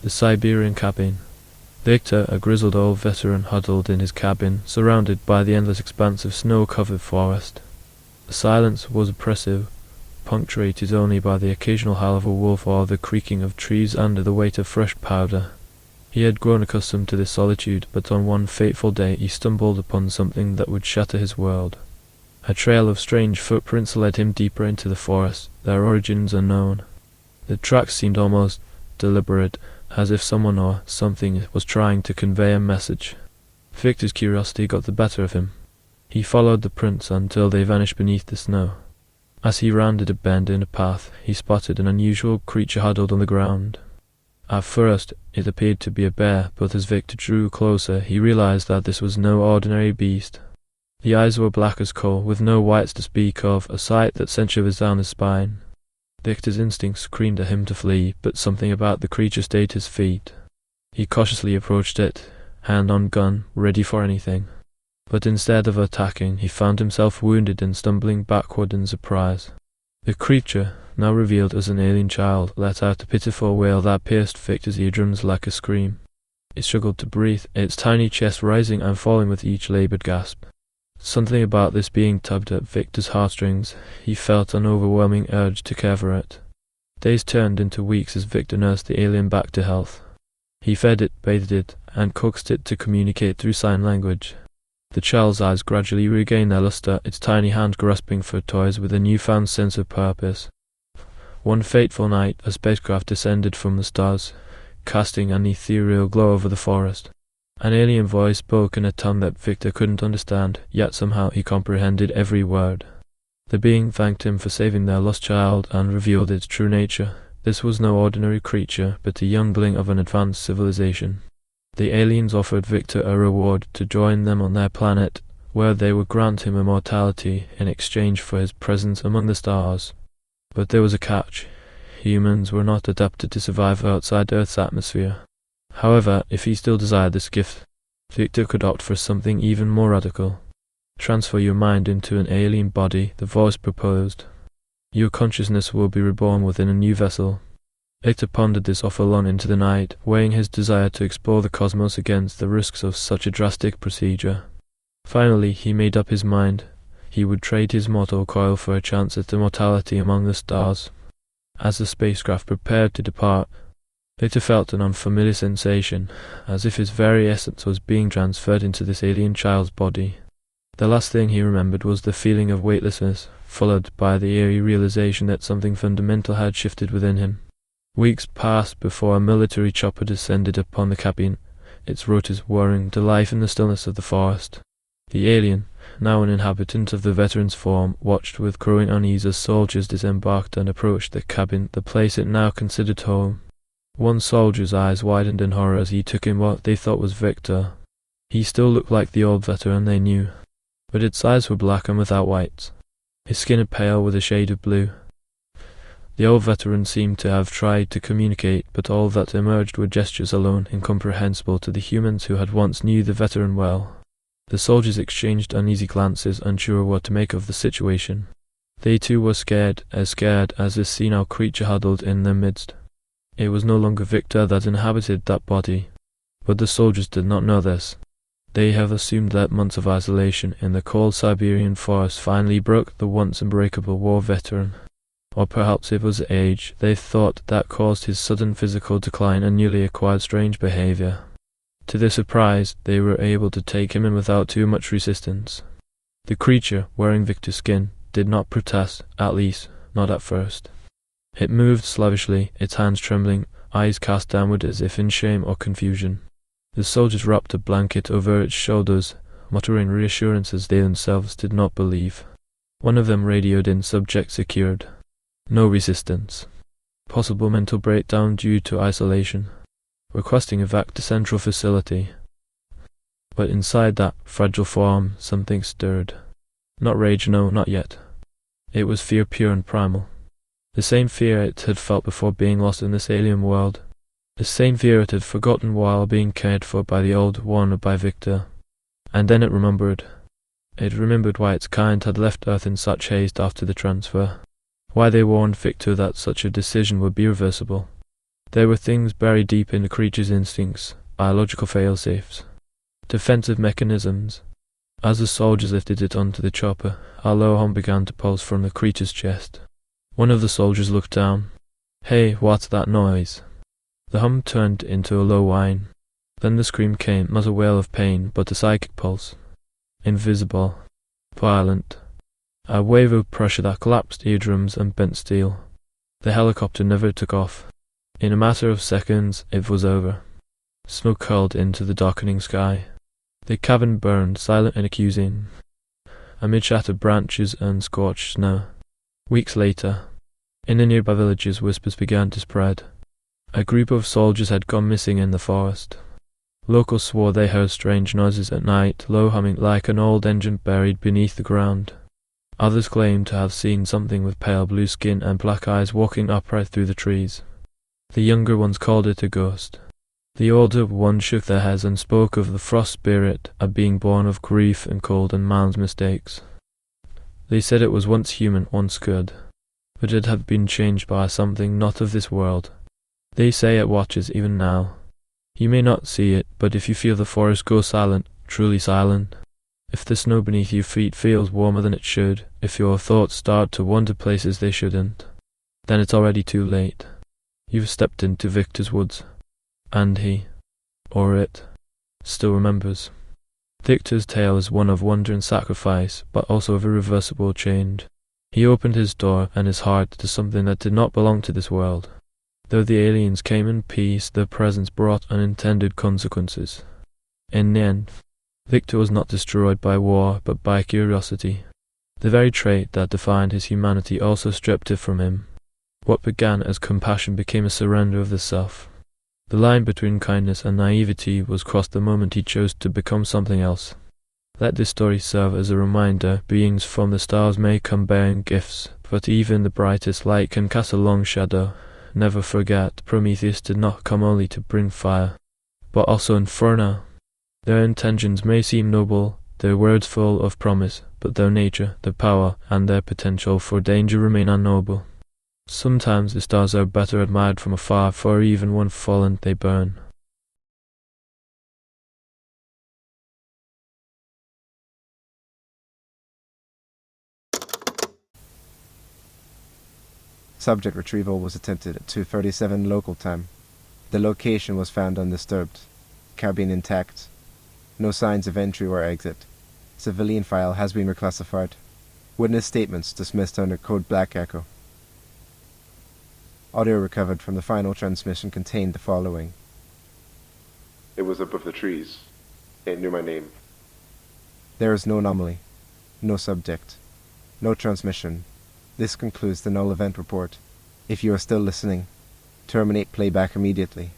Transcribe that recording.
The Siberian cabin. Victor, a grizzled old veteran, huddled in his cabin, surrounded by the endless expanse of snow-covered forest. The silence was oppressive, punctuated only by the occasional howl of a wolf or the creaking of trees under the weight of fresh powder. He had grown accustomed to this solitude, but on one fateful day he stumbled upon something that would shatter his world. A trail of strange footprints led him deeper into the forest, their origins unknown. The tracks seemed almost deliberate, as if someone or something was trying to convey a message. Victor's curiosity got the better of him. He followed the prints until they vanished beneath the snow. As he rounded a bend in a path, he spotted an unusual creature huddled on the ground. At first, it appeared to be a bear, but as Victor drew closer, he realized that this was no ordinary beast. The eyes were black as coal, with no whites to speak of, a sight that sent shivers down his spine. Victor's instincts screamed at him to flee, but something about the creature stayed his feet. He cautiously approached it, hand on gun, ready for anything. But instead of attacking, he found himself wounded and stumbling backward in surprise. The creature, now revealed as an alien child, let out a pitiful wail that pierced Victor's eardrums like a scream. It struggled to breathe, its tiny chest rising and falling with each labored gasp. Something about this being tugged at Victor's heartstrings. He felt an overwhelming urge to care for it. Days turned into weeks as Victor nursed the alien back to health. He fed it, bathed it, and coaxed it to communicate through sign language. The child's eyes gradually regained their luster, its tiny hand grasping for toys with a newfound sense of purpose. One fateful night, a spacecraft descended from the stars, casting an ethereal glow over the forest. An alien voice spoke in a tongue that Victor couldn't understand, yet somehow he comprehended every word. The being thanked him for saving their lost child and revealed its true nature. This was no ordinary creature, but a youngling of an advanced civilization. The aliens offered Victor a reward to join them on their planet, where they would grant him immortality in exchange for his presence among the stars. But there was a catch. Humans were not adapted to survive outside Earth's atmosphere. However, if he still desired this gift, Victor could opt for something even more radical. Transfer your mind into an alien body, the voice proposed. Your consciousness will be reborn within a new vessel. Victor pondered this offer long into the night, weighing his desire to explore the cosmos against the risks of such a drastic procedure. Finally, he made up his mind. He would trade his mortal coil for a chance at immortality among the stars. As the spacecraft prepared to depart, Victor felt an unfamiliar sensation, as if his very essence was being transferred into this alien child's body. The last thing he remembered was the feeling of weightlessness, followed by the eerie realization that something fundamental had shifted within him. Weeks passed before a military chopper descended upon the cabin, its rotors whirring to life in the stillness of the forest. The alien, now an inhabitant of the veteran's form, watched with growing unease as soldiers disembarked and approached the cabin, the place it now considered home. One soldier's eyes widened in horror as he took in what they thought was Victor. He still looked like the old veteran they knew, but its eyes were black and without whites, his skin pale with a shade of blue. The old veteran seemed to have tried to communicate, but all that emerged were gestures alone, incomprehensible to the humans who had once knew the veteran well. The soldiers exchanged uneasy glances, unsure what to make of the situation. They too were scared as this senile creature huddled in their midst. It was no longer Victor that inhabited that body, but the soldiers did not know this. They have assumed that months of isolation in the cold Siberian forest finally broke the once unbreakable war veteran. Or perhaps it was age, they thought, that caused his sudden physical decline and newly acquired strange behavior. To their surprise, they were able to take him in without too much resistance. The creature, wearing Victor's skin, did not protest, at least, not at first. It moved slavishly, its hands trembling, eyes cast downward as if in shame or confusion. The soldiers wrapped a blanket over its shoulders, muttering reassurances they themselves did not believe. One of them radioed in, "Subject secured. No resistance. Possible mental breakdown due to isolation. Requesting evac to central facility." But inside that fragile form, something stirred. Not rage, no, not yet. It was fear pure and primal. The same fear it had felt before being lost in this alien world. The same fear it had forgotten while being cared for by the old one or by Victor. And then it remembered. It remembered why its kind had left Earth in such haste after the transfer. Why they warned Victor that such a decision would be irreversible. There were things buried deep in the creature's instincts, biological fail-safes, defensive mechanisms. As the soldiers lifted it onto the chopper, a low hum began to pulse from the creature's chest. One of the soldiers looked down. "Hey, what's that noise?" The hum turned into a low whine. Then the scream came, not a wail of pain, but a psychic pulse. Invisible. Violent. A wave of pressure that collapsed eardrums and bent steel. The helicopter never took off. In a matter of seconds, it was over. Smoke curled into the darkening sky. The cavern burned, silent and accusing, amid shattered branches and scorched snow. Weeks later, in the nearby villages, whispers began to spread. A group of soldiers had gone missing in the forest. Locals swore they heard strange noises at night, low humming like an old engine buried beneath the ground. Others claimed to have seen something with pale blue skin and black eyes walking upright through the trees. The younger ones called it a ghost. The older ones shook their heads and spoke of the frost spirit, a being born of grief and cold and man's mistakes. They said it was once human, once good, but it had been changed by something not of this world. They say it watches even now. You may not see it, but if you feel the forest go silent, truly silent, if the snow beneath your feet feels warmer than it should, if your thoughts start to wander places they shouldn't, then it's already too late. You've stepped into Victor's woods, and he, or it, still remembers. Victor's tale is one of wonder and sacrifice, but also of irreversible change. He opened his door and his heart to something that did not belong to this world. Though the aliens came in peace, their presence brought unintended consequences. In the end, Victor was not destroyed by war, but by curiosity. The very trait that defined his humanity also stripped it from him. What began as compassion became a surrender of the self. The line between kindness and naivety was crossed the moment he chose to become something else. Let this story serve as a reminder: beings from the stars may come bearing gifts, but even the brightest light can cast a long shadow. Never forget, Prometheus did not come only to bring fire, but also inferno. Their intentions may seem noble, their words full of promise, but their nature, their power, and their potential for danger remain unknowable. Sometimes the stars are better admired from afar, for even when fallen they burn. Subject retrieval was attempted at 2:37 local time. The location was found undisturbed. Cabin intact. No signs of entry or exit. Civilian file has been reclassified. Witness statements dismissed under code Black Echo. Audio recovered from the final transmission contained the following. It was above the trees. It knew my name. There is no anomaly. No subject. No transmission. This concludes the null event report. If you are still listening, terminate playback immediately.